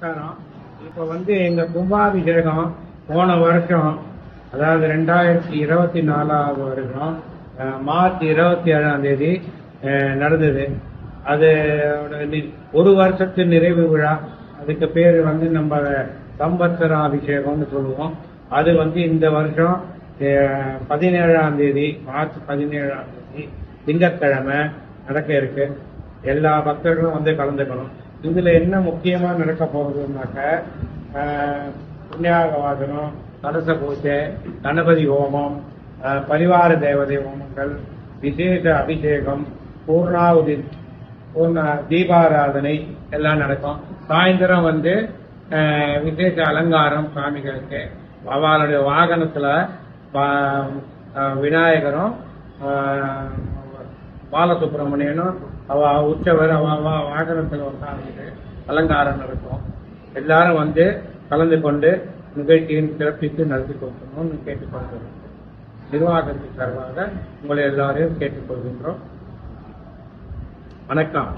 நமஸ்காரம். இப்போ எங்க கும்பாபிஷேகம் போன வருஷம், அதாவது 2024 வருஷம் மார்ச் 27ஆம் தேதி நடந்தது. அது ஒரு வருஷத்து நிறைவு விழா. அதுக்கு பேர் நம்ம சம்பத்சராபிஷேகம்னு சொல்லுவோம். அது இந்த வருஷம் 17ஆம் தேதி, மார்ச் 17ஆம் தேதி திங்கட்கிழமை நடக்க இருக்கு. எல்லா பக்தர்களும் கலந்துக்கணும். இதுல என்ன முக்கியமா நடக்க போகுதுன்னாக்க, புண்ணியாக வாசனம், கலச பூஜை, கணபதி ஹோமம், பரிவார தேவதை ஹோமங்கள், விசேஷ அபிஷேகம், பூர்ணாவுதி, தீபாராதனை எல்லாம் நடக்கும். சாயந்தரம் விசேஷ அலங்காரம் சாமிகளுக்கு. அவளுடைய வாகனத்துல விநாயகரும் பாலசுப்ரமணியனும் உற்சவர் வாகனத்தில் உட்கார்ந்து அலங்காரம் நடக்கும். எல்லாரும் கலந்து கொண்டு நிகழ்ச்சியின் சிறப்பித்து நடத்தி கொடுக்கணும்னு கேட்டுக்கொள்கிறோம். நிர்வாகத்தின் சார்பாக உங்களை எல்லாரையும் கேட்டுக்கொள்கின்றோம். வணக்கம்.